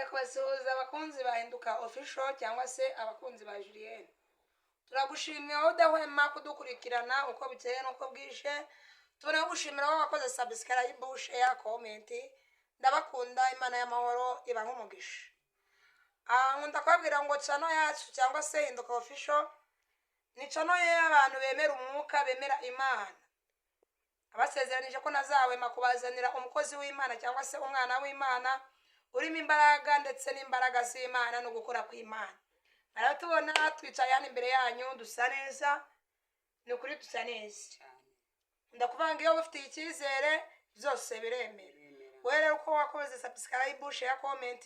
twongeye kubasuhuza abakunzi bahinduka official cyangwa se abakunzi ba Julienne. Turagushimiye aho udahwema kudukurikirana uko bikeye nuko bwije. Tubona gushimira aho wakoze subscribe, share, comment. Ndabakunda, Imana y'amahoro iba nk'umugisha. Nkunda kwabwira ngo channel yacu cyangwa se hinduka official ni channel y'abantu bemera umwuka, bemera Imana. Abasezeranije ko nazahwema kubazanira umukozi w'Imana cyangwa se umwana w'Imana urimo imbaraga ndetse n'imbaraga z'Imana no gukora kw'Imana. Aratubona twicaye hano imbere yanyu dusa neza, ni ukuri dusa neza. Ndakuvanga iyo ufite icyizere byose biremera. Were uko wakoze subscribe, share, comment,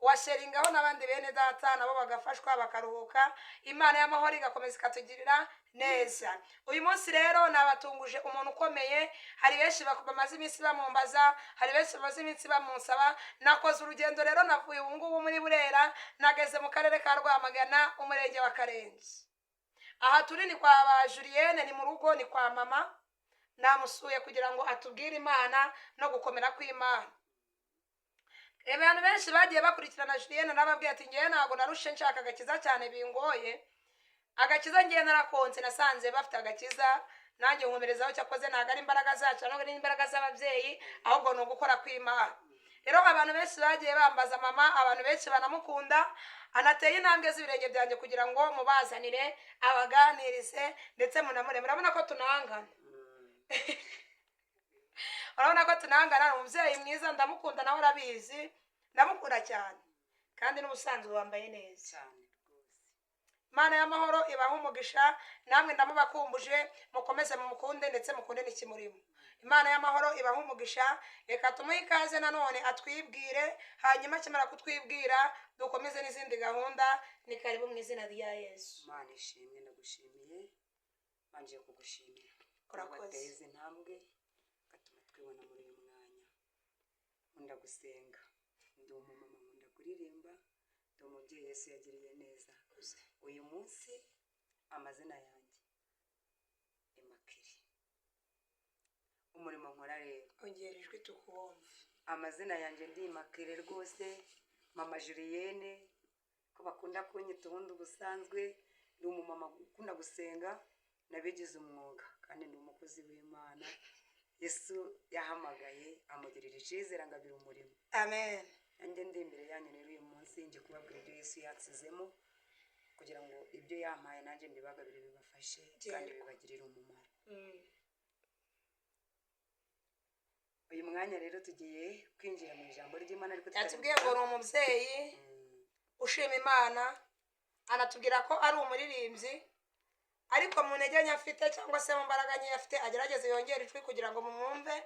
washaringaho n'abandi bene data nabo bagafashwa bakaruhuka, Imana y'amahoro igakomeza ikatugirira neza. Uyu munsi rero nabatunguje umuntu ukomeye. Hari benshi bamaze iminsi bamumbaza, hari benshi bamaze iminsi bamunsaba. Nakoze urugendo rero navuye ubu ngubu muri Burera, nageze mu karere ka Rwamagana, umurenge wa Karenzi. Aha turi ni kwa ba Julienne, ni mu rugo, ni kwa mama. Namusuye kugira ngo atubwire Imana no gukomera kw'Imana. Abantu benshi bagiye bakurikirana Julienne nababwiye ati ngiye ntago narushe nshaka agakiza cyane bingoye. Agakiza ngiye narakonse, nasanze bafite agakiza, nanjye nkomerezaho cyakoze ntago ari imbaraga zacu no imbaraga z'ababyeyi, ahubwo no gukora kw'Imana. Rero abantu benshi bagiye bambaza mama, abantu benshi banamukunda, anateye intambwe z'ibirenge byanjye kugira ngo mubazanire abaganirize ndetse munamure. Murabona ko tunangana. Urabona ko tunangana, umubyeyi mwiza, ndamukunda nawe arabizi, ndamukunda cyane kandi n'ubusanzwe wambaye neza cyane rwose. Imana y'amahoro ibaho umugisha, namwe ndamubakumbuje mukomeze mumukunde ndetse mukunde n'ikimurimo. Imana y'amahoro ibaho umugisha. Reka tumuhe ikaze nanone atwibwire, hanyuma kimara kutwibwira dukomeze n'izindi gahunda. Ni karibu mu izina rya Yesu. Imana ishimwe, ndagushimiye, banje kugushimira Urakoze. intambwe gatuma twibona muri uyu mwanya. Nkunda gusenga, ndi umumama, nkunda kuririmba, ndi umubyeyi Yesu yagiriye neza. Uyu munsi amazina yanjye Immaculée. Umurimo nkora rero Ongera ijwi tukubumve. amazina yanjye ndi Immaculée rwose, mama Julienne ko bakunda kunyita ubundi ubusanzwe. Ndi umumama ukunda gusenga, nabigize umwuga kandi ndi umukozi w'Imana. Yesu yahamagaye amugirira icyizere angabira umurimo. Amen. Nanjye ndi imbere yanyu rero uyu munsi nje kubabwira ibyo Yesu yatsizemo kugira ngo ibyo yampaye nanjye mbibagabire bibafashe kandi bibagirire umumaro. Uyu mwanya rero tugiye kwinjira mu ijambo ry'Imana, ariko Yatubwiye ngo ni umubyeyi ushima Imana, anatubwira ko ari umuririmbyi, ariko mu ntege nke afite cyangwa se mu mbaraga nke afite agerageze yongera ijwi kugira ngo mumwumve.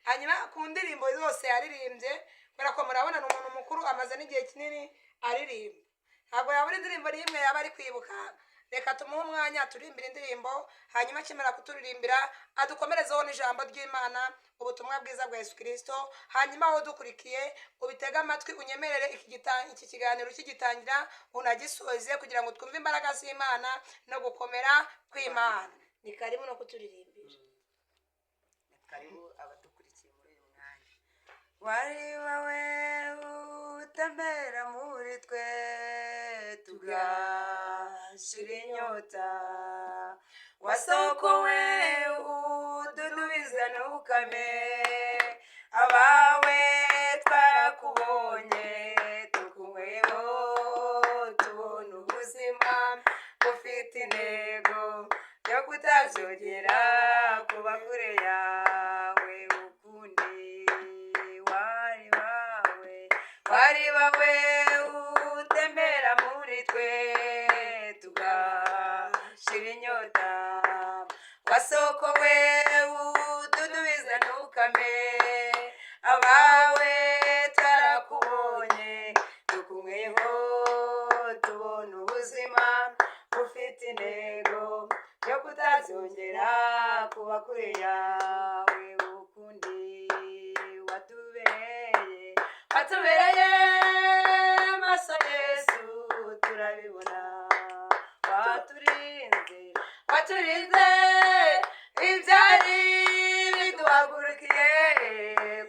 Hanyuma ku ndirimbo zose yaririmbye, kubera ko murabona ni umuntu mukuru, amaze n'igihe kinini aririmba, ntabwo yabura indirimbo n'imwe yaba ari kwibuka. Reka tumuhe umwanya turimbira indirimbo, hanyuma akimara kuturirimbira adukomerezeho n'ijambo ry'Imana, ubutumwa bwiza bwa Yesu Kristo. Hanyuma wowe dukurikiye ubitega amatwi, unyemerere iki kiganiro kigitangira unagisoze kugira ngo twumve imbaraga z'Imana no gukomera kw'Imana. Ni karibu no kuturirimbira. karibu abadukurikiye muri uyu mwanya. Wari wowe utembera muri twe tugashira inyota, wasokowe ududubiza ntukame, abawe twarakubonye tukuweho tubona ubuzima bufite intego yo kutazongera kuba kure yawe ukundi. Wari wawe utembera muri twe tugashira inyota, wasokowe ududubiza ntukame, abawe twarakubonye tukumweho tubona ubuzima bufite intego yo kutazongera kuba kure yawe ukundi. Watubereye amaso Yesu turabibona, waturinze ibyari biduhagurukiye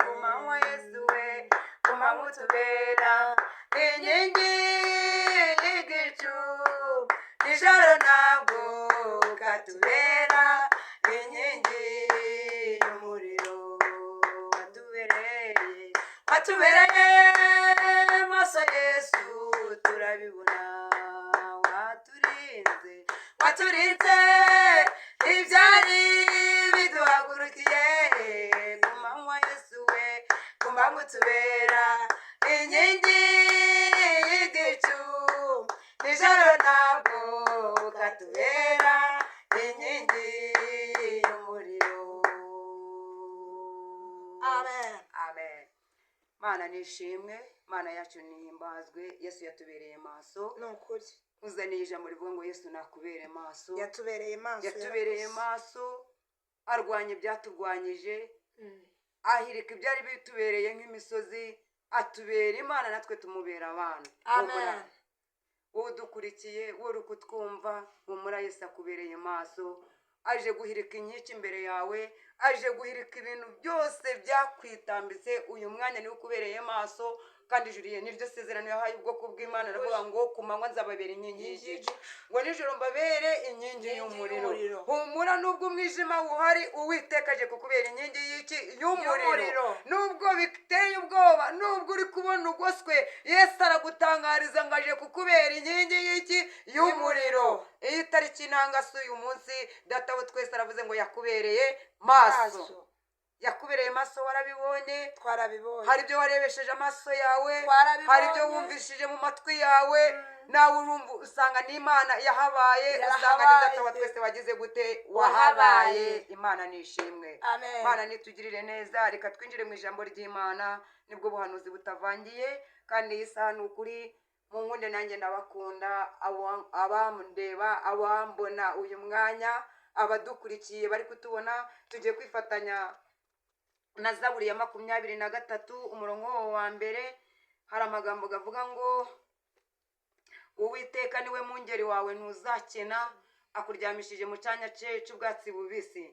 ku manywa Yesu we, ku manywa utubera inkingi y'igicu nijoro ntabwo katubera inkingi y'umuriro watubereye maso Yesu turabibona waturinze ibyari biduhagurukiye ku manywa Yesu we ku manywa utubera inkingi y'igicu nijoro ntabwo katubera inkingi y'umuriro. amen Amen. Mana nishimwe, Mana yacu nihimbazwe. Yesu yatubereye maso. ni ukuri Uzaniye ijambo rivuga ngo Yesu nakubere maso. yatubereye maso Yatubereye maso, arwanya ibyaturwanyije, ahirika ibyari bitubereye nk'imisozi, atubera Imana natwe tumubera abana. amen Udukurikiye uri kutwumva, humura Yesu akubereye maso, aje guhirika inkike imbere yawe, aje guhirika ibintu byose byakwitambitse. Uyu mwanya niwe ukubereye maso, kandi Juliye niryo sezerano yahaye ubwoko bw'Imana, aravuga ngo ku manywa nzababera inkingi y'igicu, ngo nijoro mbabere inkingi y'umuriro. Humura nubwo umwijima uhari, Uwiteka aje kukubera inkingi y'umuriro. Nubwo biteye ubwoba, nubwo uri kubona ugoswe, Yesu aragutangariza ngo aje kukubera inkingi y'umuriro. Iyi tariki ntangasi uyu munsi data we twese aravuze ngo yakubereye maso. Yakubereye maso, warabibonye, twarabibonye. hari ibyo warebesheje amaso yawe, Twarabibonye. hari ibyo wumvishije mu matwi yawe, nawe urumva usanga n'Imana yahabaye, usanga ni data wa twese wagize gute, wahabaye. Imana nishimwe. Amen. Imana nitugirire neza. Reka twinjire mu ijambo ry'Imana, nibwo buhanuzi butavangiye, kandi iyi saha ni ukuri munkunde nanjye ndabakunda, abamundeba, abambona uyu mwanya, abadukurikiye bari kutubona, tugiye kwifatanya na Zaburi ya 23 umurongo wa mbere. Hari amagambo gavuga ngo Uwiteka niwe mungeri wawe ntuzakena, akuryamishije mu cyanya cy'ubwatsi bubisi,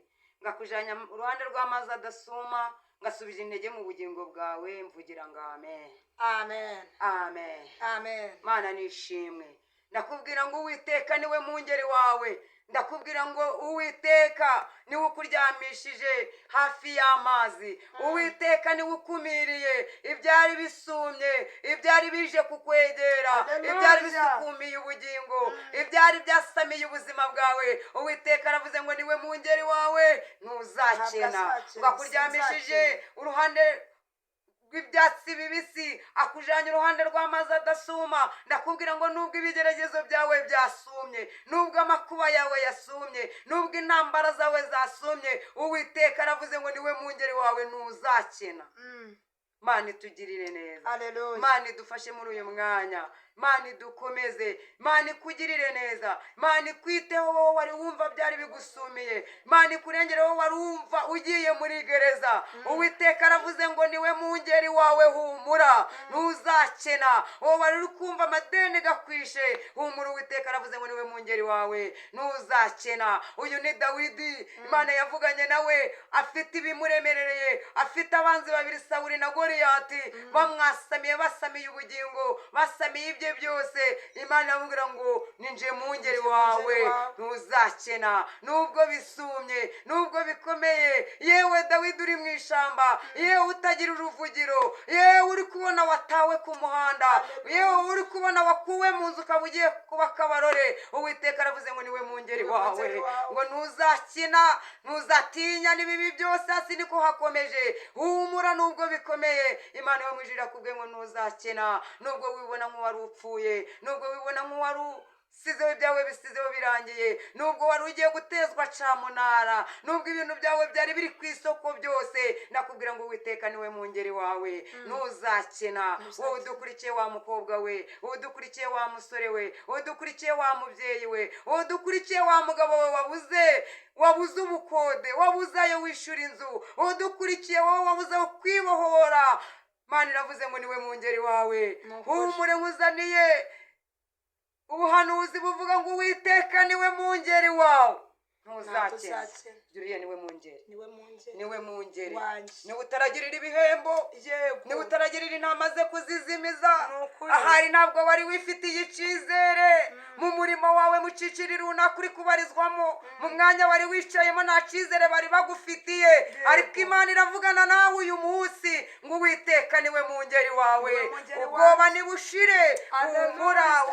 ngakujanya uruhande rw'amazi adasuma, ngasubije intege mu bugingo bwawe. Mvugira ngo amen. amen Amen. amen Mana nishimwe. Ndakubwira ngo Uwiteka niwe mungeri wawe, ndakubwira ngo Uwiteka niwe ukuryamishije hafi y'amazi. Uwiteka niwe ukumiriye ibyari bisumye, ibyari bije kukwegera, ibyari bisukumiye ubugingo, ibyari byasamiye ubuzima bwawe. Uwiteka aravuze ngo niwe mungeri wawe ntuzakena, ngakuryamishije uruhande rw'ibyatsi bibisi, akujanye uruhande rw'amazi adasuma. Ndakubwira ngo nubwo ibigeragezo byawe byasumye, nubwo amakuba yawe yasumye, nubwo intambara zawe zasumye, Uwiteka aravuze ngo niwe mungeri wawe ntuzakena. Mana itugirire neza. Hallelujah. Mana idufashe muri uyu mwanya, Mana idukomeze, Mana ikugirire neza, Mana ikwiteho wowe wari wumva byari bigusumiye, Mana ikurengere wowe wari wumva ugiye muri gereza. Uwiteka aravuze ngo niwe mungeri wawe, humura ntuzakena. Wowe wari uri kumva amadeni gakwishe, humura Uwiteka aravuze ngo niwe mungeri wawe ntuzakena. Uyu ni Dawidi, Imana yavuganye nawe afite ibimuremerereye, afite abanzi babiri, Sawuli na Goliyati, bamwasamiye, basamiye ubugingo, basamiye ibye byose. Imana yamubwira ngo ninje mungeri wawe ntuzakena. Nubwo bisumye, nubwo bikomeye, yewe Dawidi uri mu ishamba, yewe utagira uruvugiro, yewe uri kubona watawe ku muhanda, yewe uri kubona wakuwe mu nzu ukaba ugiye kuba akabarore, Uwiteka aravuze ngo niwe mungeri wawe, ngo ntuzakina, ntuzatinya n'ibibi byose, hasi niko hakomeje. Humura nubwo bikomeye, Imana yo mwijira kubwe ngo ntuzakena. Nubwo wibona nk'uwari upfuye, nubwo wibona nk'uwari sizeho ibyawe bisizeho birangiye, nubwo wari ugiye gutezwa camunara, nubwo ibintu byawe byari biri ku isoko byose, nakubwira ngo Uwiteka niwe mungeri wawe ntuzakena. Wowe udukurikiye wa mukobwa we, wowe udukurikiye wa musore we, wowe udukurikiye wa mubyeyi we, wowe udukurikiye wa mugabo we wabuze ubukode, wabuze ayo wishyura inzu, wowe udukurikiye wowe wabuze aho kwibohora, Mana iravuze ngo niwe mungeri wawe. Humure nkuzaniye ubuhanuzi buvuga ngo Uwiteka niwe mungeri wawe. ntuzakena tuzakena. juriye niwe mungeri niwe mungeri niwe mungeri wanjye. niwe utaragirira ibihembo yego niwe utaragirira inama ze kuzizimiza Ni ukuri. ahari ntabwo wari wifitiye icyizere mu murimo wawe mu cyiciri runaka uri kubarizwamo mu mwanya wari wicayemo nta cyizere bari bagufitiye ariko imana iravugana nawe uyu munsi ngo uwiteka niwe mungeri wawe Niwe mungeri ubwoba wawe. nibushire humura Hallelujah.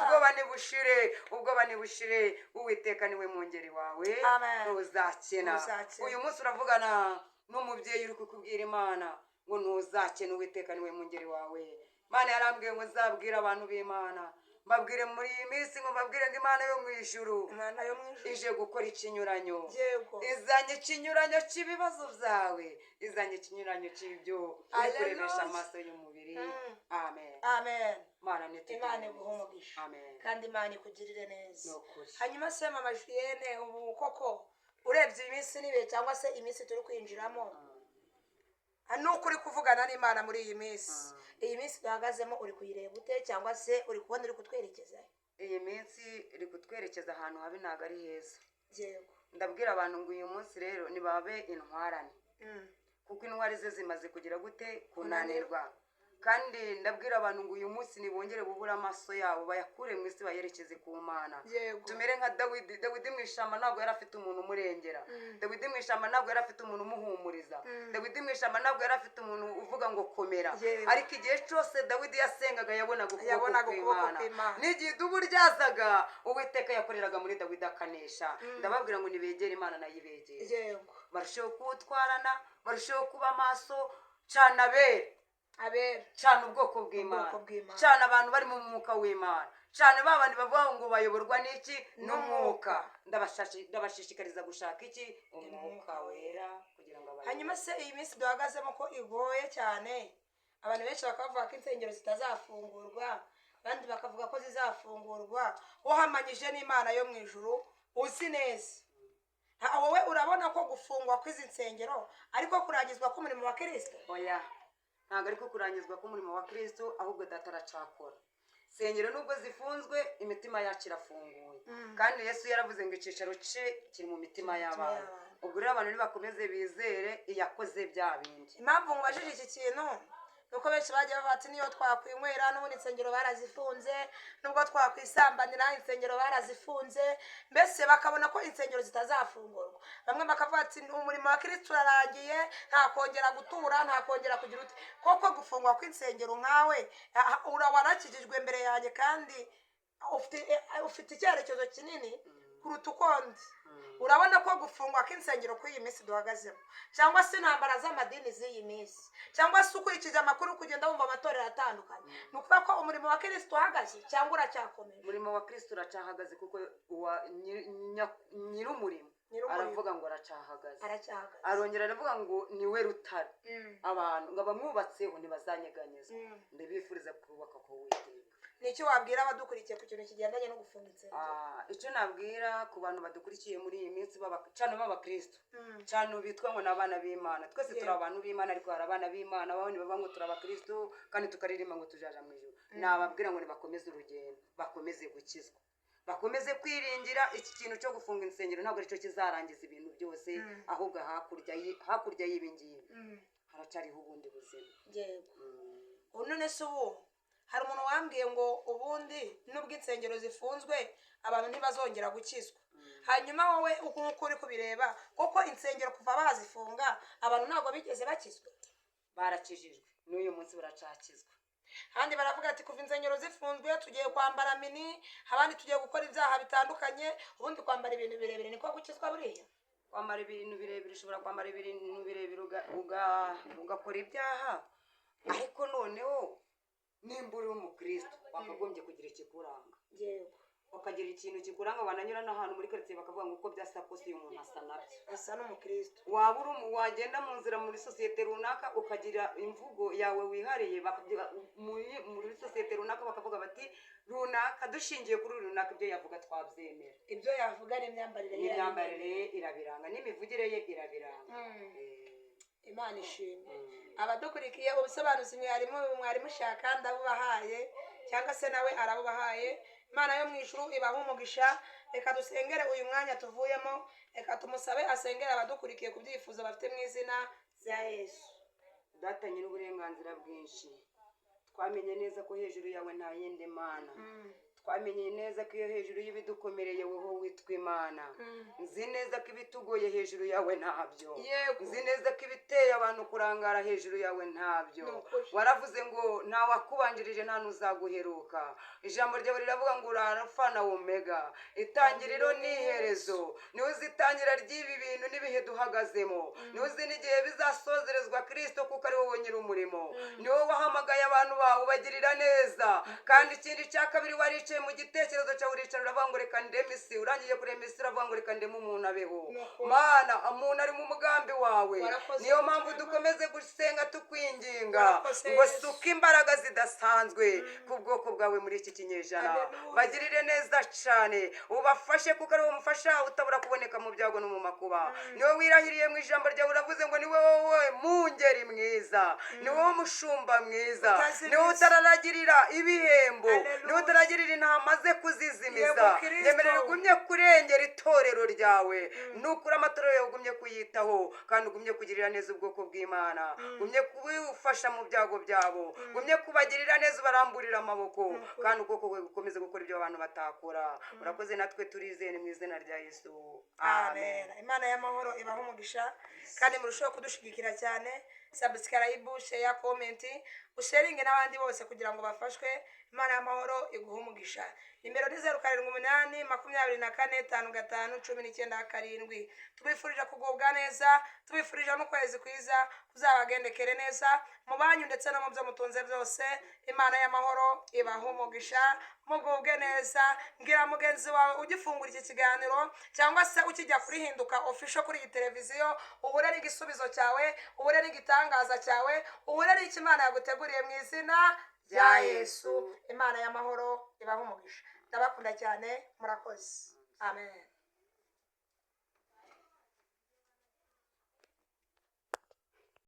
ubwoba nibushire uwiteka niwe mungeri wawe Amen. ntuzakena Ntuzakena. uyu munsi uravugana n'umubyeyi uri kukubwira imana ngo ntuzakene uwiteka niwe mungeri wawe imana yarambwiye ngo nzabwire abantu b'imana mbabwire muri iyi minsi ngo mbabwire ngo imana yo mu ijuru imana yo mu ijuru ije gukora ikinyuranyo yego izanye ikinyuranyo cy'ibibazo byawe izanye ikinyuranyo cy'ibyo uri Hallelujah. kurebesha amaso y'umubiri amen amen imana imana iguha umugisha amen kandi imana ikugirire neza Ni ukuri. hanyuma se mama Julienne ubu koko urebye iminsi n'ibihe cyangwa se iminsi turi kwinjiramo nuko uri kuvugana n'imana muri iyi minsi iyi minsi duhagazemo uri kuyireba ute cyangwa se uri kubona uri kutwerekeza iyi minsi iri kutwerekeza ahantu habi ntabwo ari heza yego ndabwira abantu ngo uyu munsi rero nibabe intwarane kuko intwari ze zimaze kugira gute kunanirwa kandi ndabwira abantu ngo uyu munsi nibongere bubura amaso yabo bayakure mu isi bayerekeze ku mana yego tumere nka dawidi mu ishamba ntabwo yari afite umuntu umurengera dawidi mu ishamba ntabwo yari afite umuntu umuhumuriza dawidi mu ishamba ntabwo yari afite umuntu uvuga ngo komera Yego. ariko igihe cyose dawidi yasengaga yabonaga Yabonaga ukuboko ukuboko kw'imana kw'Imana. n'igihe idubu ryazaga uwiteka yakoreraga muri dawidi akanesha ndababwira ngo nibegere imana nayo ibegere yego barusheho kuwutwarana barusheho kuba maso cana abera abera cana ubwoko bw'imana Ubwoko bw'Imana. cana abantu bari mu mwuka w'imana cana babandi bavuga ngo bayoborwa n'iki n'umwuka ndabashishikariza gushaka iki umwuka wera kugira ngo hanyuma se iyi minsi duhagazemo ko igoye cyane abantu benshi bakavuga ko insengero zitazafungurwa abandi bakavuga ko zizafungurwa uhamanyije n'imana yo mu ijuru uzi neza wowe urabona ko gufungwa kw'izi nsengero ariko kurangizwa k'umurimo wa kirisito oya ntabwo ariko kurangizwa k'umurimo wa kristo ahubwo data aracakora insengero nubwo zifunzwe imitima yacu irafunguye kandi yesu yaravuze ngo icyicaro cye kiri mu mitima y'abantu ubwo rero abantu nibakomeze bizere iyakoze bya bindi impamvu ngwajije iki kintu nuko benshi bagiye bavuga ati niyo twakwinywera n'ubundi insengero barazifunze nubwo twakwisambanira insengero barazifunze mbese bakabona ko insengero zitazafungurwa bamwe bakavuga ati umurimo wa kirisito urarangiye nta kongera gutura nta kongera kugira uti koko gufungwa kw'insengero nkawe warakijijwe imbere yanjye kandi ufite icyerekezo kinini kuruta ukondi urabona ko gufungwa kw'insengero kw'iyi minsi duhagazemo cyangwa se intambara z'amadini z'iyi minsi cyangwa se ukurikije amakuru kugenda wumva amatorero atandukanye ni ukuvuga ko umurimo wa kirisito uhagaze cyangwa uracyakomeje umurimo wa kristo uracyahagaze kuko nyir'umurimo aravuga ngo aracyahagaze arongera aravuga ngo niwe rutare abantu ngo abamwubatseho ntibazanyeganyezwa ndabifuriza kubaka ko witeka nicyo wabwira abadukurikiye ku kintu kigendanye no gufunga insengero icyo nabwira ku bantu badukurikiye muri iyi minsi cyane b'abakristo cyane bitwa ngo ni abana b'imana twese turi abantu b'imana ariko hari abana b'imana abandi bavuga ngo turi abakristo kandi tukaririmba ngo tujaja mu ijuru nababwira ngo nibakomeze urugendo bakomeze gukizwa bakomeze kwiringira iki kintu cyo gufunga insengero ntabwo aricyo kizarangiza ibintu byose ahubwo hakurya y'ibi ngibi haracyariho ubundi buzima yego none se ubu hari umuntu wambwiye ngo ubundi nubwo insengero zifunzwe abantu ntibazongera gukizwa hanyuma wowe uko uri kubireba kuko insengero kuva bazifunga abantu ntabwo bigeze bakizwa barakijijwe n'uyu munsi baracakizwa kandi baravuga ati kuva insengero zifunzwe tugiye kwambara mini abandi tugiye gukora ibyaha bitandukanye ubundi kwambara ibintu birebire niko gukizwa buriya kwambara ibintu birebire ushobora kwambara ibintu birebire ugakora ibyaha ariko noneho nimba uri umukristo wakagombye kugira ikikuranga yego bakagira ikintu kikuranga bananyura n'ahantu muri karitsiye bakavuga ngo uko byasa kose uyu muntu asa nabyo asa n'umukristo waba wagenda mu nzira muri sosiyete runaka ukagira imvugo yawe wihariye muri sosiyete runaka bakavuga bati runaka dushingiye kuri runaka ibyo yavuga twabyemera ibyo yavuga n'imyambarire irabiranga n'imivugire ye irabiranga imana ishimwe abadukurikiye ubusobanuzi mwari mushaka ndabubahaye cyangwa se nawe arabubahaye imana yo mu ijuru ibaha umugisha reka dusengere uyu mwanya tuvuyemo, reka tumusabe asengere abadukurikiye ku byifuzo bafite mu izina rya Yesu. data nyir'uburenganzira bwinshi, twamenye neza ko hejuru yawe nta yindi mana. twamenye neza ko iyo hejuru y'ibidukomereye wowe witwa imana. nzi neza ko ibitugoye hejuru yawe ntabyo. nzi neza ko ibiteye abantu kurangara hejuru yawe ntabyo. waravuze ngo nta wakubanjirije nta n'uzaguheruka. ijambo ryawe riravuga ngo uri Alfa na Omega, itangiriro n'iherezo. niwe uzi itangira ry'ibi bintu n'ibihe duhagazemo. niwe uzi n'igihe bizasozerezwa Kristo, kuko ari wowe nyir'umurimo. ni wowe wahamagaye abantu bawe ubagirira neza. kandi ikindi cya kabiri, waricaye mu gitekerezo cyawe uricara uravuga ngo reka ndeme isi. urangiye kurema isi uravuga ngo reka ndeme umuntu abeho. mana, umuntu ari mu mugambi wawe. niyo mpamvu dukomeze gusenga tukwinginga ngo suka imbaraga zidasanzwe ku bwoko bwawe muri iki kinyejana. bagirire neza cyane, ubafashe kuko ari wowe mufasha utabura kuboneka mu byago no mu makuba. niwe wirahiriye mu ijambo ryawe, uravuze ngo niwe wowe mungeri mwiza, ni wowe mushumba mwiza, ni wowe utararagirira ibihembo, ni wowe utaragirira intama ze kuzizimiza. nyemerera ugumye kurengera itorero ryawe, nukuri amatorero yawe ugumye kuyitaho, kandi ugumye kugirira neza ubwoko bw'Imana, ugumye kubufasha mu byago byabo, ugumye kubagirira neza ubaramburira amaboko, kandi ubwoko bwe bukomeze gukora ibyo abantu batakora. urakoze, natwe turizeye mu izina rya Yesu, amen. Imana y'amahoro ibahe umugisha, kandi murusheho kudushigikira cyane. Subscribe, share, comment, usharinge n'abandi bose kugira ngo bafashwe. Imana y'amahoro iguhe umugisha. Nimero ni 07 24 55 19 7. tubifurije kugubwa neza, tubifurije n'ukwezi kwiza kuzabagendekere neza mu banyu ndetse no mu byo mutunze byose. Imana y'amahoro ibahe umugisha, mugubwe neza. Ngira mugenzi wawe ugifungura iki kiganiro cyangwa se ukijya kuri Hinduka Official kuri iyi televiziyo, uhure n'igisubizo cyawe, uhure n'igitangaza cyawe, uhure n'icyo Imana yaguteguriye mu izina rya Yesu. Imana y'amahoro ibahe umugisha. Ndabakunda cyane, murakoze. Amen.